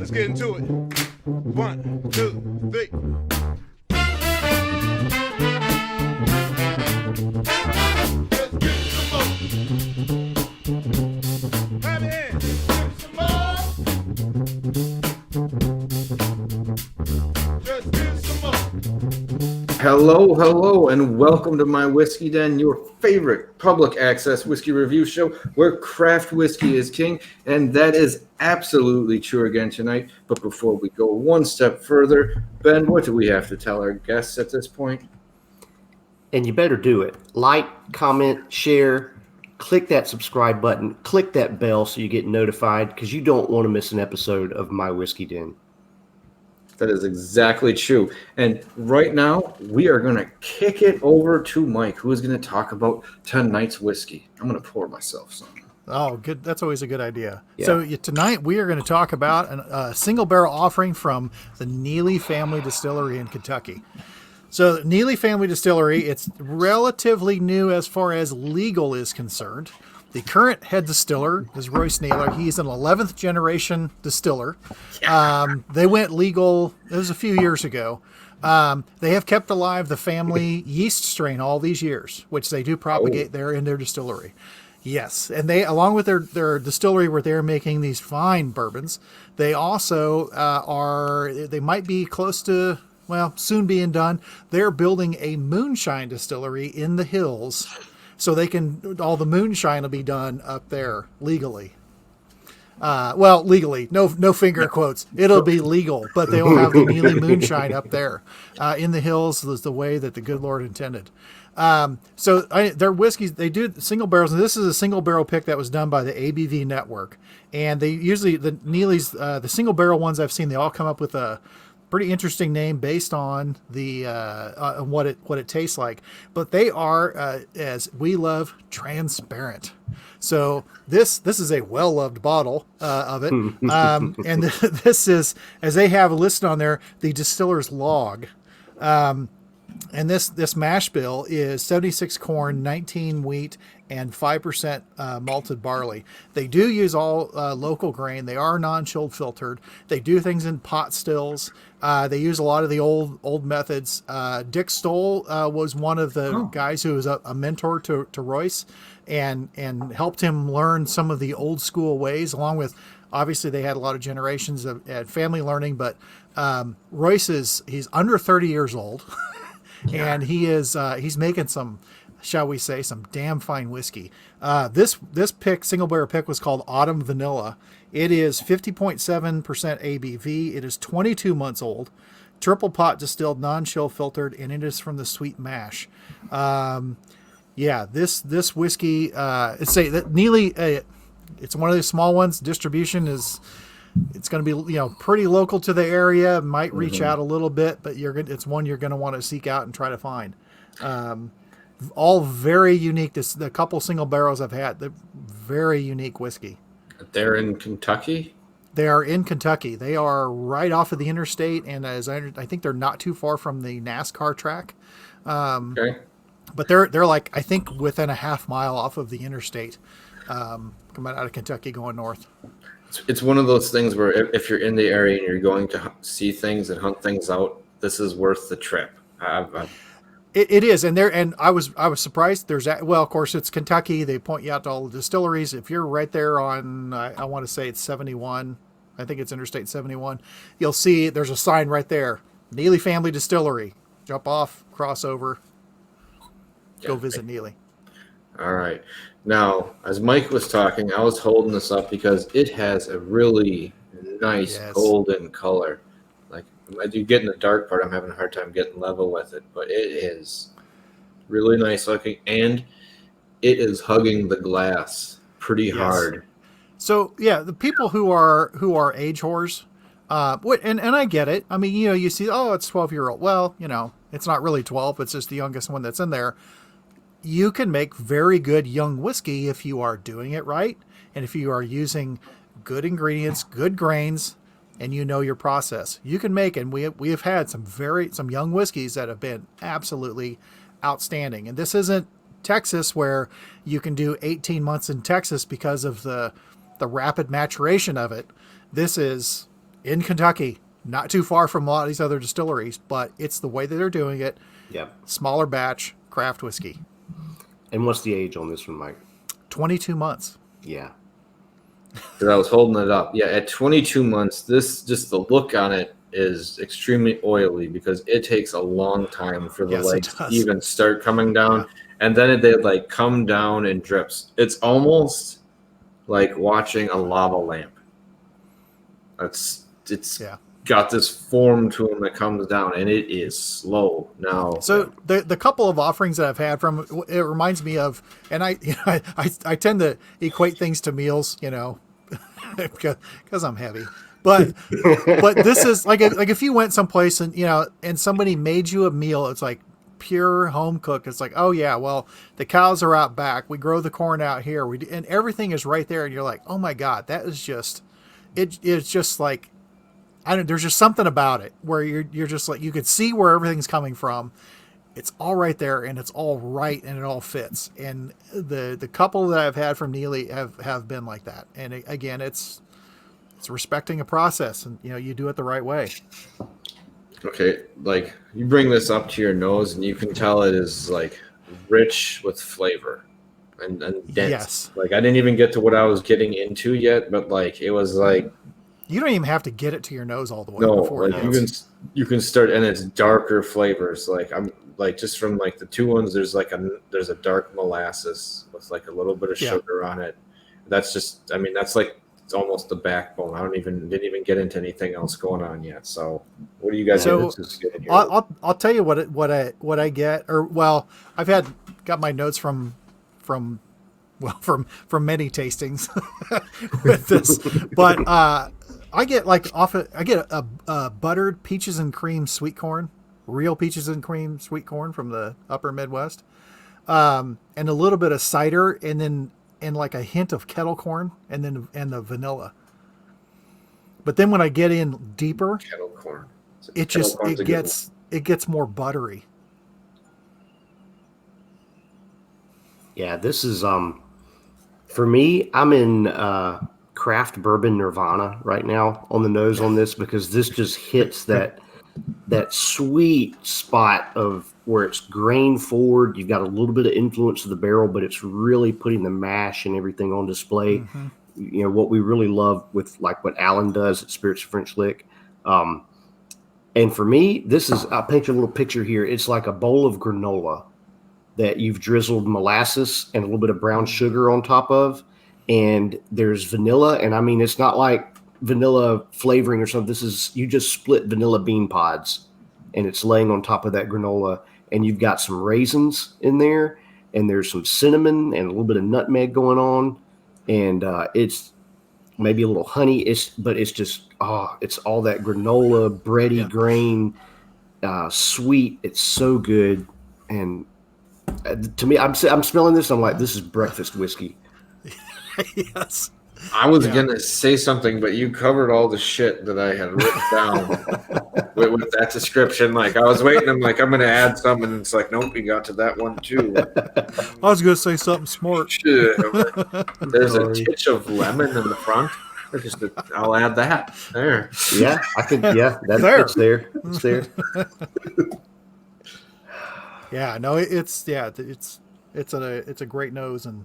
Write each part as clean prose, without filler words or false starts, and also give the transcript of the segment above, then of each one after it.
Let's get into it. 1, 2, 3. Let's get some more. Have it in. Some more. Just give some more. Hello, and welcome to My Whiskey Den, your favorite public access whiskey review show where craft whiskey is king, and that is absolutely true again tonight. But before we go one step further, Ben, what do we have to tell our guests at this point? And you better do it. Like, comment, share, click that subscribe button, click that bell so you get notified because you don't want to miss an episode of My Whiskey Den. That is exactly true. And right now, we are going to kick it over to Mike, who is going to talk about tonight's whiskey. I'm going to pour myself some. Oh, good. That's always a good idea. Yeah. So tonight we are going to talk about a single barrel offering from the Neely family distillery in Kentucky. So the Neely family distillery, it's relatively new as far as legal is concerned. The current head distiller is Royce Neely. He's an 11th generation distiller. They went legal, it was a few years ago. They have kept alive the family yeast strain all these years, which they do propagate there in their distillery. Yes, and they, along with their distillery where they're making these fine bourbons, they also they might be close to, well, soon being done. They're building a moonshine distillery in the hills. So they can, all the moonshine will be done up there legally. Well, legally, no finger quotes. It'll be legal, but they will have the Neely moonshine up there in the hills. Is the way that the good Lord intended. So their whiskeys, they do single barrels, and this is a single barrel pick that was done by the ABV network. And they usually, the Neely's, the single barrel ones I've seen, they all come up with a pretty interesting name based on the what it tastes like, but they are as we love, transparent. So this is a well loved bottle of it, and this is, as they have listed on there, the distiller's log. And this mash bill is 76 corn, 19 wheat, and 5% malted barley. They do use all local grain. They are non-chilled filtered. They do things in pot stills. They use a lot of the old methods. Dick Stoll was one of the guys who was a mentor to Royce and helped him learn some of the old school ways, along with, obviously they had a lot of generations of family learning, but Royce he's under 30 years old. Yeah. And he's making some, shall we say, some damn fine whiskey. This single barrel pick was called Autumn Vanilla. It is 50.7% ABV. It is 22 months old, triple pot distilled, non-chill filtered, and it is from the Sweet Mash. This whiskey, say that Neely, it's one of the small ones. Distribution it's going to be, pretty local to the area. Might reach out a little bit, but it's one you're going to want to seek out and try to find. All very unique. The couple single barrels I've had, they're very unique whiskey. They're in Kentucky? They are in Kentucky. They are right off of the interstate, and I think they're not too far from the NASCAR track. Okay. But they're like, I think, within a half mile off of the interstate, coming out of Kentucky going north. It's one of those things where if you're in the area and you're going to see things and hunt things out, this is worth the trip. It is, and I was surprised. Of course, it's Kentucky. They point you out to all the distilleries. If you're right there on, I want to say it's 71. I think it's Interstate 71. You'll see there's a sign right there, Neely Family Distillery. Jump off, cross over, go visit Neely. All right. Now, as Mike was talking, I was holding this up because it has a really nice golden color. Like, as you get in the dark part, I'm having a hard time getting level with it, but it is really nice looking, and it is hugging the glass pretty hard. So, the people who are age whores, and I get it. I mean, you see, it's 12-year-old. Well, it's not really 12. It's just the youngest one that's in there. You can make very good young whiskey if you are doing it right, and if you are using good ingredients, good grains, and your process. You can make, and we have had some young whiskeys that have been absolutely outstanding. And this isn't Texas where you can do 18 months in Texas because of the rapid maturation of it. This is in Kentucky, not too far from a lot of these other distilleries, but it's the way that they're doing it. Yep. Smaller batch craft whiskey. And what's the age on this one, Mike? 22 months. Yeah. Because I was holding it up. Yeah, at 22 months, just the look on it is extremely oily because it takes a long time for the legs to even start coming down. Yeah. And then they like come down in drips. It's almost like watching a lava lamp. It's got this form to them that comes down, and it is slow now. So the couple of offerings that I've had from it reminds me of, and I tend to equate things to meals, because I'm heavy. But this is like if you went someplace and somebody made you a meal, it's like pure home cooked. It's like, oh yeah, well the cows are out back, we grow the corn out here, and everything is right there, and you're like, oh my god, that is just it's just like. There's just something about it where you're just like, you could see where everything's coming from. It's all right there, and it's all right, and it all fits. And the couple that I've had from Neely have been like that. And again, it's respecting a process, and you do it the right way. Okay, like you bring this up to your nose, and you can tell it is like rich with flavor and dense. Yes. Like I didn't even get to what I was getting into yet, but like it was like. You don't even have to get it to your nose all the way. No, before like you can start, and it's darker flavors. Like I'm like just from like the two ones. There's a dark molasses with like a little bit of sugar on it. That's just, that's like it's almost the backbone. Didn't even get into anything else going on yet. So what do you guys? So I'll tell you what I get, or well, I've got my notes from many tastings with this, but I get a buttered peaches and cream sweet corn, real peaches and cream sweet corn from the upper Midwest, and a little bit of cider, and like a hint of kettle corn, and the vanilla. But then when I get in deeper, kettle corn, it gets more buttery. Yeah, this is for me. I'm in craft bourbon nirvana right now on the nose on this, because this just hits that sweet spot of where it's grain forward. You've got a little bit of influence of the barrel, but it's really putting the mash and everything on display. Mm-hmm. What we really love with like what Alan does at Spirits of French Lick. And for me, I'll paint you a little picture here. It's like a bowl of granola that you've drizzled molasses and a little bit of brown sugar on top of. And there's vanilla, and it's not like vanilla flavoring or something. You just split vanilla bean pods, and it's laying on top of that granola, and you've got some raisins in there, and there's some cinnamon and a little bit of nutmeg going on, and it's maybe a little honey. But it's just it's all that granola, bready grain, sweet. It's so good, and to me, I'm smelling this. I'm like, this is breakfast whiskey. Yes. I was gonna say something, but you covered all the shit that I had written down with that description. Like I was waiting, I'm gonna add something, and it's like, nope, we got to that one too. I was gonna say something smart. There's a titch of lemon in the front. I'll add that there. Yeah, I could. Yeah, it's there. It's there. Yeah, no, it's a great nose, and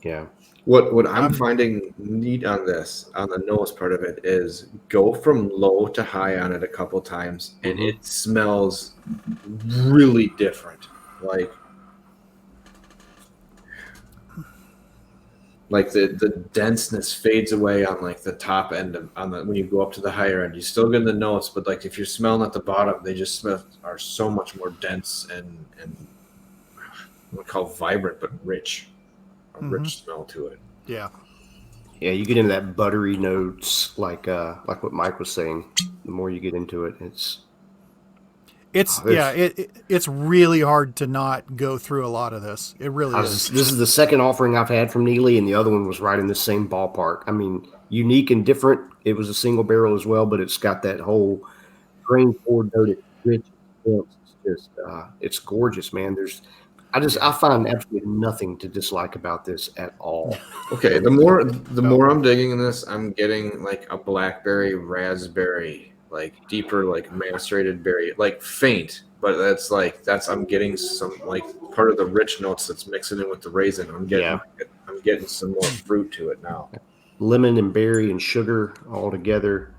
yeah. What I'm finding neat on the nose part of it, is go from low to high on it a couple times, and it smells really different. Like the denseness fades away on like the top end when you go up to the higher end. You still get the notes, but like if you're smelling at the bottom, they just are so much more dense and I would call vibrant but rich. Rich smell to it. Yeah. Yeah, you get into that buttery notes, like what Mike was saying. The more you get into it, it's really hard to not go through a lot of this. It really is. This is the second offering I've had from Neely, and the other one was right in the same ballpark. Unique and different. It was a single barrel as well, but it's got that whole grain forward note. It's rich. It's just it's gorgeous, man. I find absolutely nothing to dislike about this at all. Okay, the more I'm digging in this, I'm getting like a blackberry, raspberry, like deeper, like macerated berry, like faint, but I'm getting some like part of the rich notes that's mixing in with the raisin. I'm getting some more fruit to it now. Lemon and berry and sugar all together.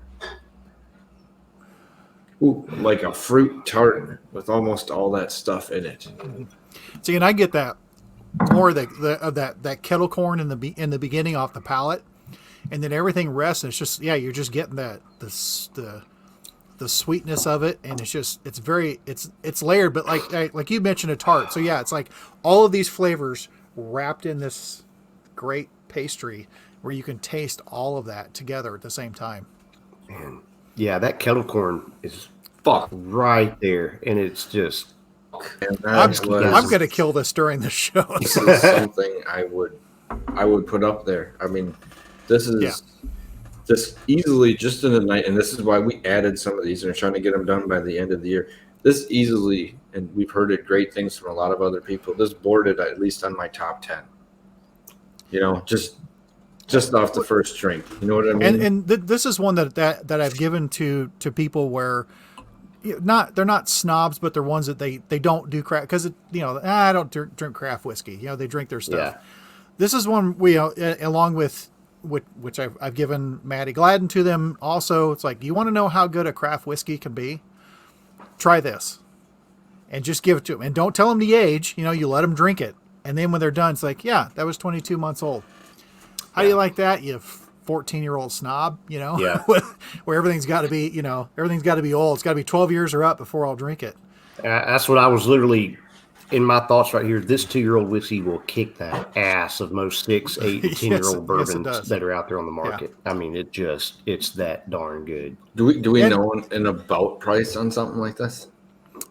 Ooh, like a fruit tart with almost all that stuff in it. See, and I get that more that kettle corn in the beginning off the palate, and then everything rests. And it's just you're just getting the sweetness of it, and it's layered, but like you mentioned a tart. So it's like all of these flavors wrapped in this great pastry where you can taste all of that together at the same time. Man. Yeah, that kettle corn is fuck right there, and it's just. I'm gonna kill this during the show. This is something I would put up there. I mean, this is this easily just in a night, and this is why we added some of these and are trying to get them done by the end of the year. This easily, and we've heard great things from a lot of other people. This boarded at least on my top 10. You know, just off the first drink. You know what I mean? And this is one that I've given to people where they're not snobs, but they're ones that they don't do craft because I don't drink craft whiskey. They drink their stuff. Yeah. This is one we along with which I've given Maddie Gladden to them also. It's like, you want to know how good a craft whiskey can be? Try this, and just give it to them, and don't tell them the age. You let them drink it, and then when they're done, it's like, that was 22 months old. How do you like that, you 14-year-old snob? Where everything's got to be, everything's got to be old. It's got to be 12 years or up before I'll drink it. That's what I was literally in my thoughts right here. This 2-year-old whiskey will kick that ass of most 6, 8, 10-year-old bourbons that are out there on the market. Yeah. I mean, it's that darn good. Do we know an about price on something like this?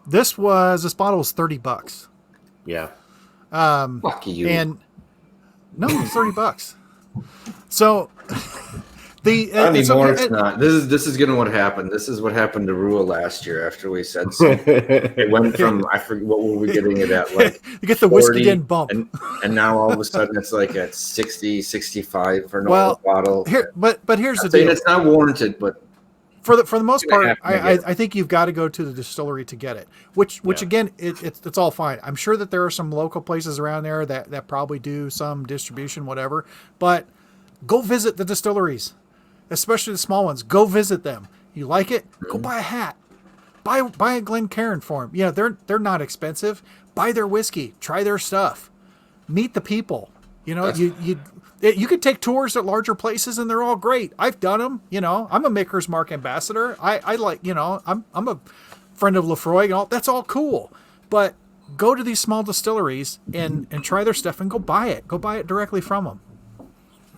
This bottle was $30. Yeah. Fuck you. And no, it's $30. So not anymore. It's not. This is gonna what happened. This is what happened to Rua last year after we said so. It went from, I forget, what were we getting it at, like you get the whiskey den bump, and now all of a sudden it's like at 60, 65 for an bottle. But here's the deal. It's not warranted, but for the most part, I think you've got to go to the distillery to get it. Which again, it's all fine. I'm sure that there are some local places around there that probably do some distribution, whatever. But go visit the distilleries, especially the small ones. Go visit them. You like it? Go buy a hat. Buy a Glencairn for them. They're not expensive. Buy their whiskey. Try their stuff. Meet the people. You could take tours at larger places, and they're all great. I've done them. I'm a Maker's Mark ambassador. I like, I'm a friend of Lefroy and all. That's all cool. But go to these small distilleries and try their stuff and go buy it. Go buy it directly from them.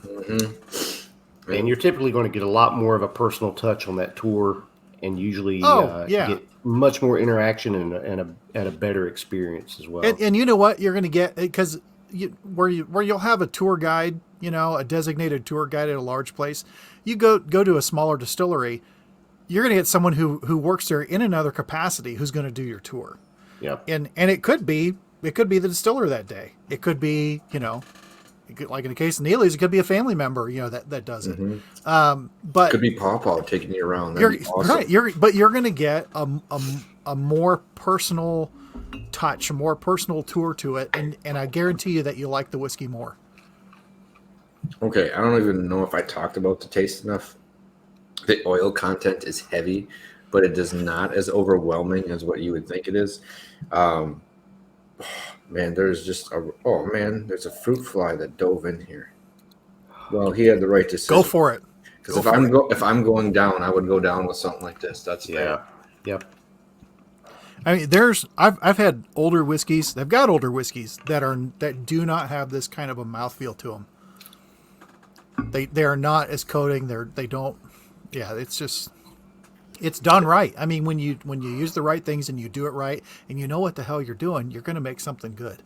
Mm-hmm. And you're typically going to get a lot more of a personal touch on that tour, and usually get much more interaction and a better experience as well. And you know what you're going to get, because where you'll have a tour guide, a designated tour guide at a large place. You go to a smaller distillery, you're going to get someone who works there in another capacity who's going to do your tour. Yep. And it could be the distiller that day. It could be, like in the case of Neely's, it could be a family member, that does it. Mm-hmm. But it could be Pawpaw taking you around. That'd be awesome. Right. But you're going to get a more personal touch, a more personal tour to it, and I guarantee you that you like the whiskey more. Okay, I don't even know if I talked about the taste enough. The oil content is heavy, but it is not as overwhelming as what you would think it is. Man, there's a fruit fly that dove in here. Well, he had the right decision. Go for it. Because if I'm going down, I would go down with something like this. That's fair. Yep. I mean, I've had older whiskeys. They've got older whiskeys that do not have this kind of a mouthfeel to them. They are not as coating. They don't. Yeah, it's done right. I mean, when you use the right things and you do it right, and you know what the hell you're doing, you're going to make something good.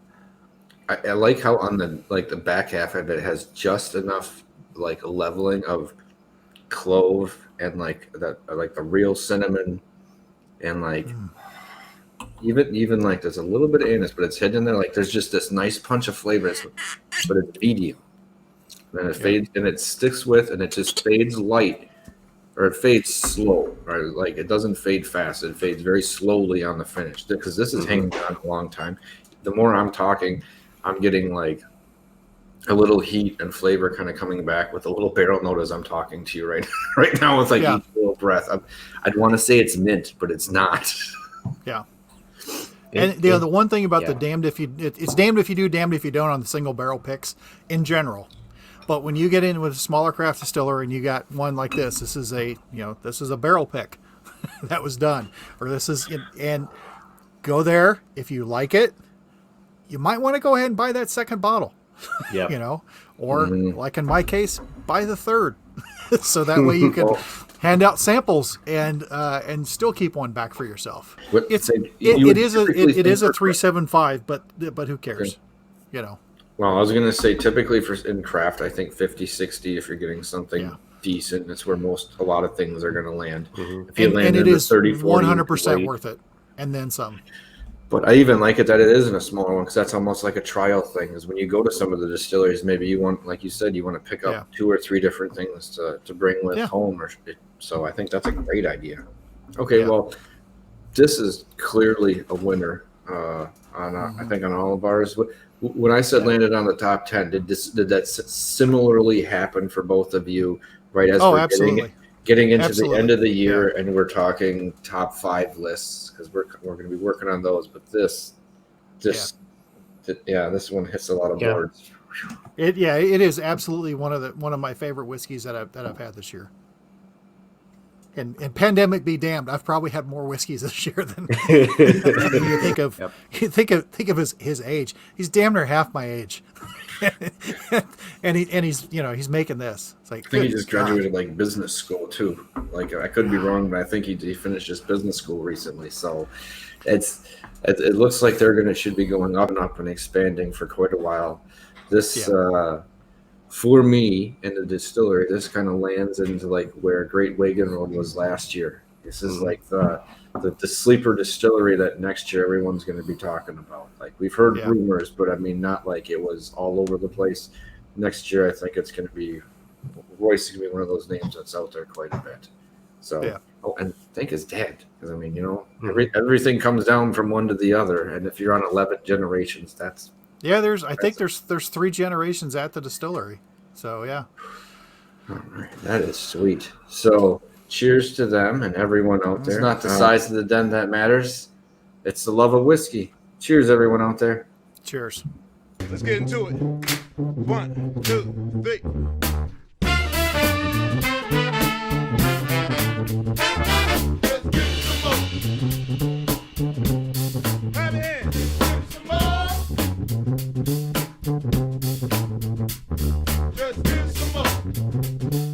I like how on the back half of it has just enough leveling of clove and the real cinnamon and even like there's a little bit of anise, but it's hidden in there. Like there's just this nice punch of flavor, but it's medium. And it fades, and it sticks with, and it just fades light, or it fades slow, right? Like it doesn't fade fast; it fades very slowly on the finish. Because this is hanging on a long time. The more I'm talking, I'm getting like a little heat and flavor kind of coming back with a little barrel note as I'm talking to you right now. With like each little breath, I'd want to say it's mint, but it's not. Yeah. And the one thing about the it's damned if you do, damned if you don't on the single barrel picks in general. But when you get in with a smaller craft distiller and you got one like this is a barrel pick that was done, or and go there. If you like it, you might want to go ahead and buy that second bottle, or like in my case, buy the third. So that way you can hand out samples and still keep one back for yourself. It is a 375, but who cares? Well, I was going to say typically in craft, I think 50, 60 if you're getting something decent. That's where a lot of things are going to land. If you land and it is 30, 40, 100% worth it, and then some. But I even like it that it is in a smaller one, because that's almost like a trial thing. Is when you go to some of the distilleries, maybe you want, like you said, you want to pick up 2 or 3 different things to bring with home. So I think that's a great idea. Okay, well, this is clearly a winner I think on all of ours. When I said landed on the top 10, did that similarly happen for both of you? Right as we're getting into the end of the year, and we're talking top 5 lists, because we're going to be working on those. But this one hits a lot of boards. It is absolutely one of my favorite whiskeys that I've had this year. And pandemic be damned, I've probably had more whiskeys this year than you think of. You think of his age. He's damn near half my age, and he's making this. It's like, I think he just graduated like business school too. Like I could be wrong, but I think he finished his business school recently. So it looks like should be going up and up and expanding for quite a while. This. For me, in the distillery, this kind of lands into like where Great Wagon Road was last year. This is like the sleeper distillery that next year everyone's going to be talking about. Like we've heard rumors, but I mean, not like it was all over the place. Next year, I think it's going to be Royce is going to be one of those names that's out there quite a bit. So, and thank his dad, because I mean, everything comes down from one to the other, and if you're on 11 generations, that's. Yeah, there's 3 generations at the distillery. So All right, that is sweet. So cheers to them and everyone out there. It's not the size of the den that matters. It's the love of whiskey. Cheers, everyone out there. Cheers. Let's get into it. 1, 2, 3. Let's get some more. Have it in. Some more. Just give some more.